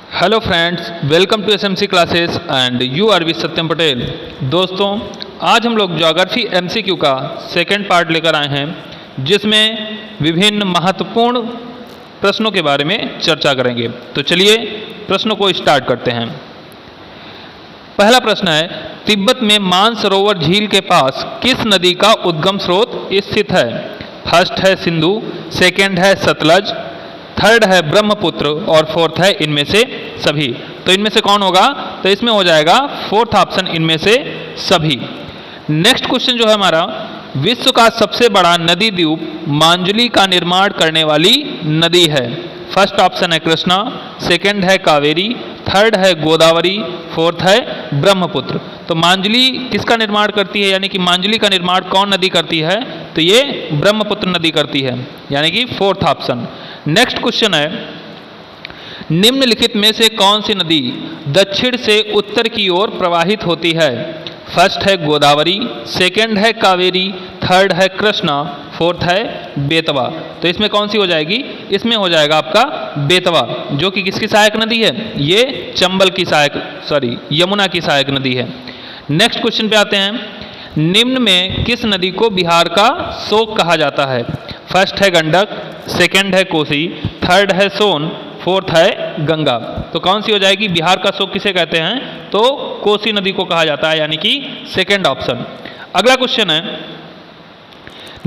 Hello friends, welcome to SMC classes and you are V Satyam Patel. दोस्तों, आज हम लोग ज्योग्राफी एमसीक्यू का सेकंड पार्ट लेकर आए हैं, जिसमें विभिन्न महत्वपूर्ण प्रश्नों के बारे में चर्चा करेंगे। तो चलिए प्रश्नों को स्टार्ट करते हैं। पहला प्रश्न है, तिब्बत में मानसरोवर झील के पास किस नदी का उद्गम स्रोत स्थित है? फर्स्ट है सिंधु, सेकेंड है सतलज, थर्ड है ब्रह्मपुत्र और फोर्थ है इनमें से सभी। तो इनमें से कौन होगा? तो इसमें हो जाएगा फोर्थ ऑप्शन, इनमें से सभी। नेक्स्ट क्वेश्चन जो है हमारा, विश्व का सबसे बड़ा नदी द्वीप मांजुली का निर्माण करने वाली नदी है। फर्स्ट ऑप्शन है कृष्णा, सेकंड है कावेरी, थर्ड है गोदावरी, फोर्थ है ब्रह्मपुत्र। तो मांजुली किसका निर्माण करती है, यानी कि मांजुली का निर्माण कौन नदी करती है? तो ये ब्रह्मपुत्र नदी करती है, यानी कि फोर्थ ऑप्शन। नेक्स्ट क्वेश्चन है, निम्नलिखित में से कौन सी नदी दक्षिण से उत्तर की ओर प्रवाहित होती है? फर्स्ट है गोदावरी, सेकंड है कावेरी, थर्ड है कृष्णा, फोर्थ है बेतवा। तो इसमें कौन सी हो जाएगी? इसमें हो जाएगा आपका बेतवा, जो कि किसकी सहायक नदी है? ये चंबल की यमुना की सहायक नदी है। नेक्स्ट क्वेश्चन पे आते हैं, निम्न में किस नदी को बिहार का शोक कहा जाता है? फर्स्ट है गंडक, सेकंड है कोसी, थर्ड है सोन, फोर्थ है गंगा। तो कौन सी हो जाएगी? बिहार का शोक किसे कहते हैं? तो कोसी नदी को कहा जाता है, यानी कि सेकंड ऑप्शन। अगला क्वेश्चन है,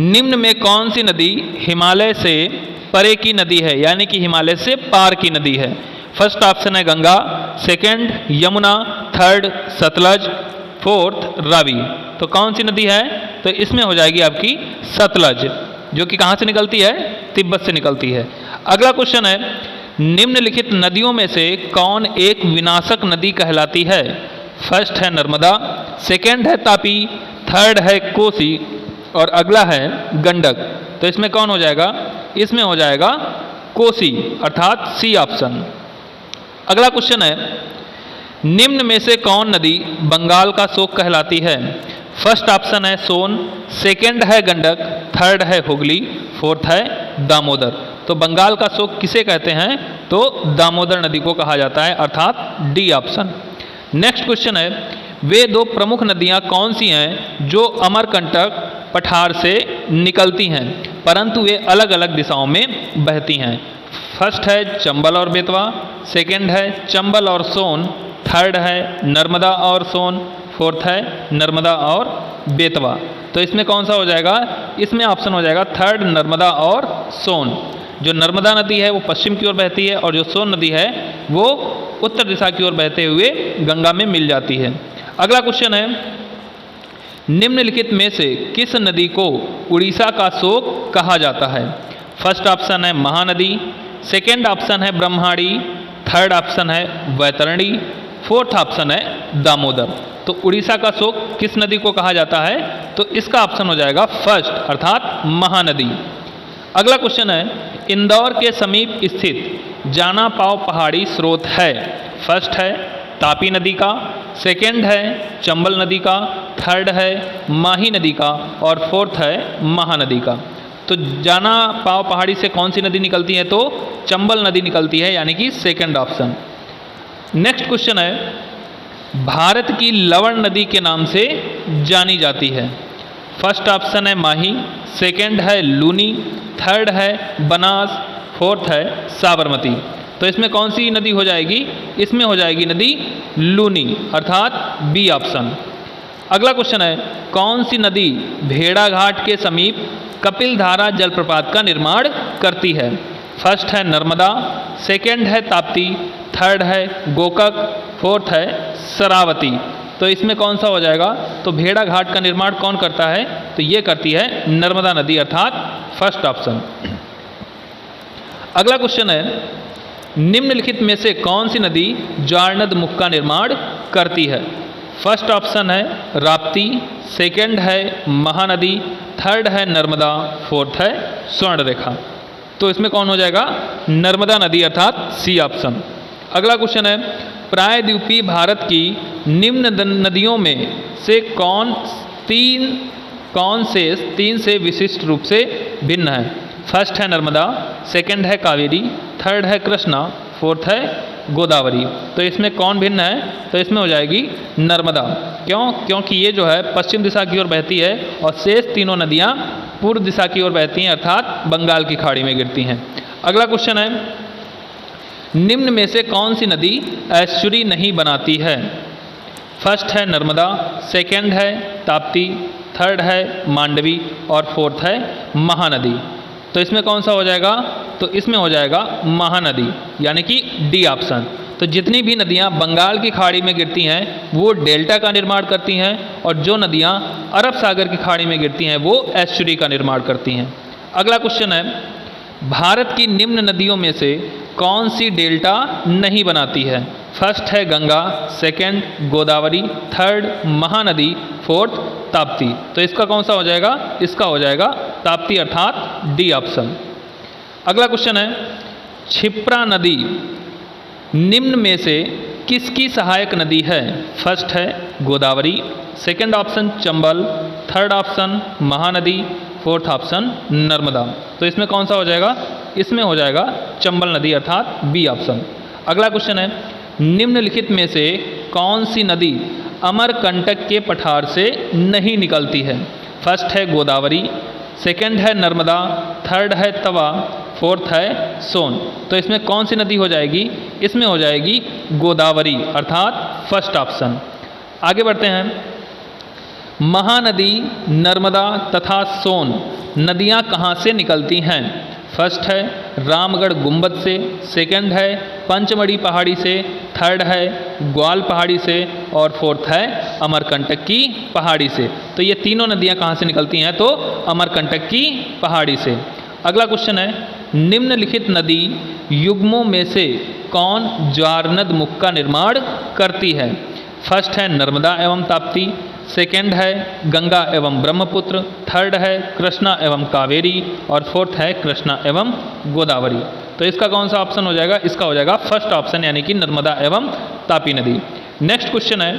निम्न में कौन सी नदी हिमालय से परे की नदी है, यानी कि हिमालय से पार की नदी है? फर्स्ट ऑप्शन है Ganga, second Yamuna, third Sutlej, fourth Ravi. तो कौन सी नदी है? तो इसमें हो जाएगी आपकी सतलज, जो कि कहाँ से निकलती है? तिब्बत से निकलती है। अगला क्वेश्चन है, निम्नलिखित नदियों में से कौन एक विनाशक नदी कहलाती है? फर्स्ट है नर्मदा, सेकंड है तापी, थर्ड है कोसी और अगला है गंडक। तो इसमें कौन हो जाएगा? इसमें हो जाएगा कोसी, अर्थात सी ऑप्शन। अगला क्वेश्चन है, निम्न में से कौन नदी बंगाल का शोक कहलाती है? फर्स्ट ऑप्शन है सोन, सेकंड है गंडक, थर्ड है हुगली, फोर्थ है दामोदर। तो बंगाल का शोक किसे कहते हैं? तो दामोदर नदी को कहा जाता है, अर्थात डी ऑप्शन। नेक्स्ट क्वेश्चन है, वे दो प्रमुख नदियां कौन सी हैं जो अमरकंटक पठार से निकलती हैं, परंतु वे अलग अलग दिशाओं में बहती हैं? फर्स्ट है चंबल और बेतवा, सेकंड है चंबल और सोन, थर्ड है नर्मदा और सोन, फोर्थ है नर्मदा और बेतवा। तो इसमें कौन सा हो जाएगा? इसमें ऑप्शन हो जाएगा थर्ड, नर्मदा और सोन। जो नर्मदा नदी है वो पश्चिम की ओर बहती है और जो सोन नदी है वो उत्तर दिशा की ओर बहते हुए गंगा में मिल जाती है। अगला क्वेश्चन है, निम्नलिखित में से किस नदी को उड़ीसा का शोक कहा जाता है? फर्स्ट ऑप्शन है महानदी, सेकेंड ऑप्शन है ब्रह्माणी, थर्ड ऑप्शन है वैतरणी, फोर्थ ऑप्शन है दामोदर। तो उड़ीसा का शोक किस नदी को कहा जाता है? तो इसका ऑप्शन हो जाएगा फर्स्ट, अर्थात महानदी। अगला क्वेश्चन है, इंदौर के समीप स्थित जाना पाव पहाड़ी स्रोत है? फर्स्ट है तापी नदी का, सेकंड है चंबल नदी का, थर्ड है माही नदी का और फोर्थ है महानदी का। तो जाना पाव पहाड़ी से कौन सी नदी निकलती है? तो चंबल नदी निकलती है, यानी कि सेकंड ऑप्शन। नेक्स्ट क्वेश्चन है, भारत की लवण नदी के नाम से जानी जाती है? फर्स्ट ऑप्शन है माही, सेकंड है लूनी, थर्ड है बनास, फोर्थ है साबरमती। तो इसमें कौन सी नदी हो जाएगी? इसमें हो जाएगी नदी लूनी, अर्थात बी ऑप्शन। अगला क्वेश्चन है, कौन सी नदी भेड़ाघाट के समीप कपिलधारा जलप्रपात का निर्माण करती है? फर्स्ट है नर्मदा, सेकंड है ताप्ती, थर्ड है गोकक, फोर्थ है शरावती। तो इसमें कौन सा हो जाएगा? तो भेड़ाघाट का निर्माण कौन करता है? तो ये करती है नर्मदा नदी, अर्थात फर्स्ट ऑप्शन। अगला क्वेश्चन है, निम्नलिखित में से कौन सी नदी ज्वारनद मुख का निर्माण करती है? फर्स्ट ऑप्शन है राप्ती, सेकंड है महानदी, थर्ड है नर्मदा, फोर्थ है स्वर्णरेखा। तो इसमें कौन हो जाएगा? नर्मदा नदी, अर्थात सी ऑप्शन। अगला क्वेश्चन है, प्रायद्वीपीय भारत की निम्न नदियों में से कौन तीन से विशिष्ट रूप से भिन्न है? फर्स्ट है नर्मदा, सेकंड है कावेरी, थर्ड है कृष्णा, फोर्थ है गोदावरी। तो इसमें कौन भिन्न है? तो इसमें हो जाएगी नर्मदा। क्यों? क्योंकि ये जो है पश्चिम दिशा की ओर बहती है और शेष तीनों नदियाँ पूर्व दिशा की ओर बहती हैं, अर्थात बंगाल की खाड़ी में गिरती हैं। अगला क्वेश्चन है, निम्न में से कौन सी नदी एस्चुरी नहीं बनाती है? फर्स्ट है नर्मदा, सेकंड है ताप्ती, थर्ड है मांडवी और फोर्थ है महानदी। तो इसमें कौन सा हो जाएगा? तो इसमें हो जाएगा महानदी, यानी कि डी ऑप्शन। तो जितनी भी नदियाँ बंगाल की खाड़ी में गिरती हैं वो डेल्टा का निर्माण करती हैं, और जो नदियाँ अरब सागर की खाड़ी में गिरती हैं वो एस्चुरी का निर्माण करती हैं। अगला क्वेश्चन है, भारत की निम्न नदियों में से कौन सी डेल्टा नहीं बनाती है? फर्स्ट है Ganga, second Godavari, third Mahanadi, fourth Tapti. तो इसका कौन सा हो जाएगा? इसका हो जाएगा ताप्ती, अर्थात डी ऑप्शन। अगला क्वेश्चन है, क्षिप्रा नदी निम्न में से किसकी सहायक नदी है? फर्स्ट है Godavari, second option Chambal, third option Mahanadi, fourth option Narmada. तो इसमें कौन सा हो जाएगा? इसमें हो जाएगा चंबल नदी, अर्थात बी ऑप्शन। अगला क्वेश्चन है, निम्नलिखित में से कौन सी नदी अमरकंटक के पठार से नहीं निकलती है? फर्स्ट है गोदावरी, सेकंड है नर्मदा, थर्ड है तवा, फोर्थ है सोन। तो इसमें कौन सी नदी हो जाएगी? इसमें हो जाएगी गोदावरी, अर्थात फर्स्ट ऑप्शन। आगे बढ़ते हैं, महानदी, नर्मदा तथा सोन नदियाँ कहाँ से निकलती हैं? फर्स्ट है रामगढ़ गुंबद से, सेकंड है पंचमढ़ी पहाड़ी से, थर्ड है ग्वाल पहाड़ी से और फोर्थ है अमरकंटक की पहाड़ी से। तो ये तीनों नदियाँ कहाँ से निकलती हैं? तो अमरकंटक की पहाड़ी से। अगला क्वेश्चन है, निम्नलिखित नदी युग्मों में से कौन ज्वारनद मुख का निर्माण करती है? फर्स्ट है नर्मदा एवं ताप्ती, सेकंड है गंगा एवं ब्रह्मपुत्र, थर्ड है कृष्णा एवं कावेरी और फोर्थ है कृष्णा एवं गोदावरी। तो इसका कौन सा ऑप्शन हो जाएगा? इसका हो जाएगा फर्स्ट ऑप्शन, यानी कि नर्मदा एवं तापी नदी। नेक्स्ट क्वेश्चन है,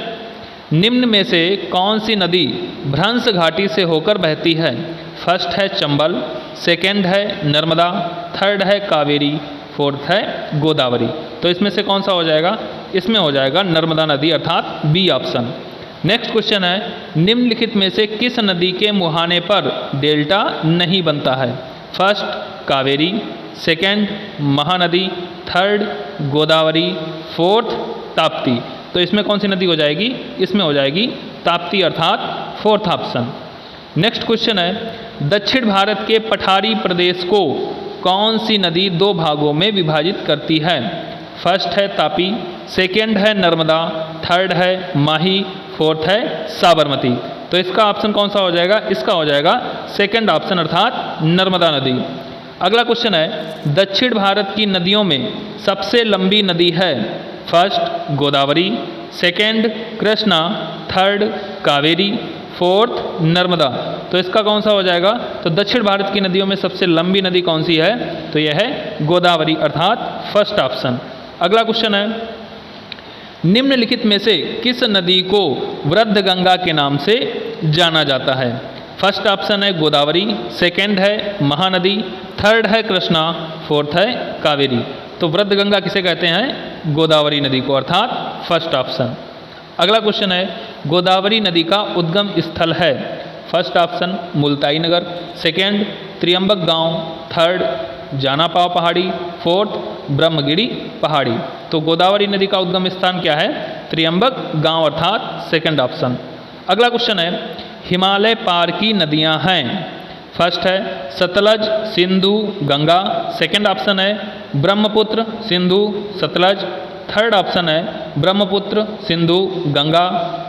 निम्न में से कौन सी नदी भ्रंश घाटी से होकर बहती है? फर्स्ट है चंबल, सेकंड है नर्मदा, थर्ड है कावेरी, फोर्थ है गोदावरी। तो इसमें से कौन सा हो जाएगा? इसमें हो जाएगा नर्मदा नदी, अर्थात बी ऑप्शन। नेक्स्ट क्वेश्चन है, निम्नलिखित में से किस नदी के मुहाने पर डेल्टा नहीं बनता है? First Kaveri, second Mahanadi, third Godavari, fourth Tapti. तो इसमें कौन सी नदी हो जाएगी? इसमें हो जाएगी ताप्ती, अर्थात फोर्थ ऑप्शन। नेक्स्ट क्वेश्चन है, दक्षिण भारत के पठारी प्रदेश को कौन सी नदी दो भागों में विभाजित करती है? फर्स्ट है तापी, सेकंड है नर्मदा, थर्ड है माही, फोर्थ है साबरमती। तो इसका ऑप्शन कौन सा हो जाएगा? इसका हो जाएगा सेकंड ऑप्शन, अर्थात नर्मदा नदी। अगला क्वेश्चन है, दक्षिण भारत की नदियों में सबसे लंबी नदी है? First Godavari, second Krishna, third Kaveri, fourth Narmada. तो इसका कौन सा हो जाएगा? तो दक्षिण भारत की नदियों में सबसे लंबी नदी कौन सी है? तो यह है गोदावरी, अर्थात फर्स्ट ऑप्शन। अगला क्वेश्चन है, निम्नलिखित में से किस नदी को वृद्ध गंगा के नाम से जाना जाता है? फर्स्ट ऑप्शन है गोदावरी, सेकंड है महानदी, थर्ड है कृष्णा, फोर्थ है कावेरी। तो वृद्ध गंगा किसे कहते हैं? गोदावरी नदी को, अर्थात फर्स्ट ऑप्शन। अगला क्वेश्चन है, गोदावरी नदी का उद्गम स्थल है? फर्स्ट ऑप्शन मुल्ताई नगर, सेकंड त्रियंबक गांव, थर्ड जानापाव पहाड़ी, फोर्थ ब्रह्मगिरी पहाड़ी। तो गोदावरी नदी का उद्गम स्थान क्या है? त्रियंबक गांव, अर्थात सेकंड ऑप्शन। अगला क्वेश्चन है, हिमालय पार की नदियां हैं? फर्स्ट है सतलज, सिंधु, गंगा, सेकंड ऑप्शन है ब्रह्मपुत्र, सिंधु, सतलज, थर्ड ऑप्शन है ब्रह्मपुत्र, सिंधु, गंगा,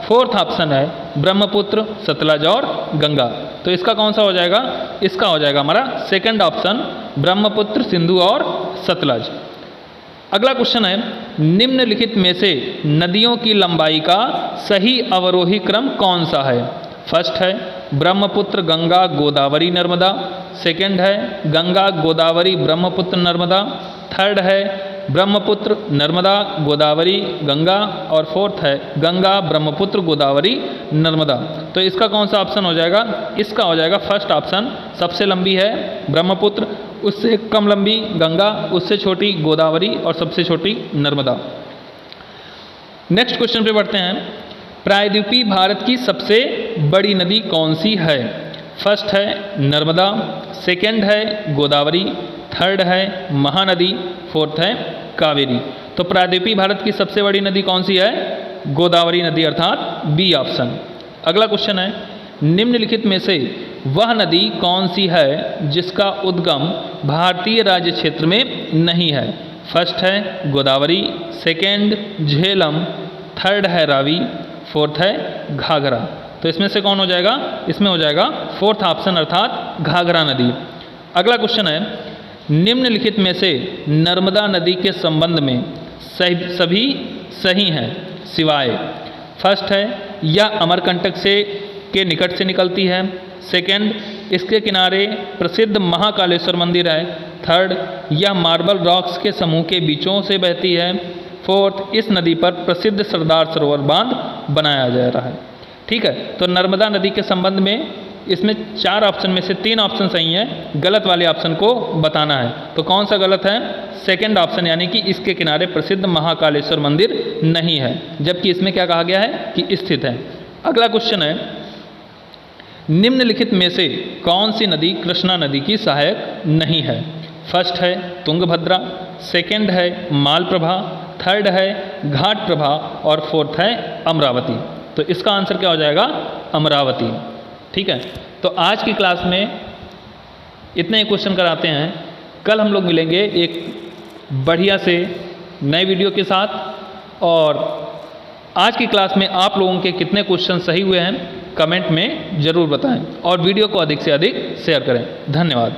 फोर्थ ऑप्शन है ब्रह्मपुत्र, सतलज और गंगा। तो इसका कौन सा हो जाएगा? इसका हो जाएगा हमारा सेकंड ऑप्शन, ब्रह्मपुत्र, सिंधु और सतलज। अगला क्वेश्चन है, निम्नलिखित में से नदियों की लंबाई का सही अवरोही क्रम कौन सा है? फर्स्ट है ब्रह्मपुत्र, गंगा, गोदावरी, नर्मदा, सेकंड है गंगा, गोदावरी, ब्रह्मपुत्र, नर्मदा, थर्ड है ब्रह्मपुत्र, नर्मदा, गोदावरी, गंगा और फोर्थ है गंगा, ब्रह्मपुत्र, गोदावरी, नर्मदा। तो इसका कौन सा ऑप्शन हो जाएगा? इसका हो जाएगा फर्स्ट ऑप्शन, सबसे लंबी है ब्रह्मपुत्र उससे कम लंबी गंगा, उससे छोटी गोदावरी और सबसे छोटी नर्मदा। नेक्स्ट क्वेश्चन पे बढ़ते हैं। प्रायद्वीपीय भारत की सबसे बड़ी नदी कौन सी है? फर्स्ट है नर्मदा, सेकेंड है गोदावरी, थर्ड है महानदी, फोर्थ है कावेरी। तो प्रायद्वीपीय भारत की सबसे बड़ी नदी कौन सी है? गोदावरी नदी, अर्थात बी ऑप्शन। अगला क्वेश्चन है, निम्नलिखित में से वह नदी कौन सी है जिसका उद्गम भारतीय राज्य क्षेत्र में नहीं है? फर्स्ट है गोदावरी, सेकेंड झेलम, थर्ड है रावी, फोर्थ है घाघरा। तो इसमें से कौन हो जाएगा? इसमें हो जाएगा फोर्थ ऑप्शन, अर्थात घाघरा नदी। अगला क्वेश्चन है, निम्नलिखित में से नर्मदा नदी के संबंध में सभी सही हैं सिवाय। फर्स्ट है यह अमरकंटक के निकट से निकलती है, सेकेंड इसके किनारे प्रसिद्ध महाकालेश्वर मंदिर है, थर्ड यह मार्बल रॉक्स के समूह के बीचों से बहती है, फोर्थ इस नदी पर प्रसिद्ध सरदार सरोवर बांध बनाया जा रहा है। ठीक है, तो नर्मदा नदी के संबंध में इसमें 4 ऑप्शन में से 3 ऑप्शन सही हैं, गलत वाले ऑप्शन को बताना है। तो कौन सा गलत है? सेकंड ऑप्शन, यानी कि इसके किनारे प्रसिद्ध महाकालेश्वर मंदिर नहीं है, जबकि इसमें क्या कहा गया है कि स्थित है। अगला क्वेश्चन है, निम्नलिखित में से कौन सी नदी कृष्णा नदी की सहायक नहीं है? फर्स्ट है तुंगभद्रा, सेकेंड है मालप्रभा, थर्ड है घाट प्रभा और फोर्थ है अमरावती। तो इसका आंसर क्या हो जाएगा? अमरावती। ठीक है, तो आज की क्लास में इतने ही क्वेश्चन कराते हैं। कल हम लोग मिलेंगे एक बढ़िया से नए वीडियो के साथ। और आज की क्लास में आप लोगों के कितने क्वेश्चन सही हुए हैं कमेंट में ज़रूर बताएं और वीडियो को अधिक से अधिक शेयर करें। धन्यवाद।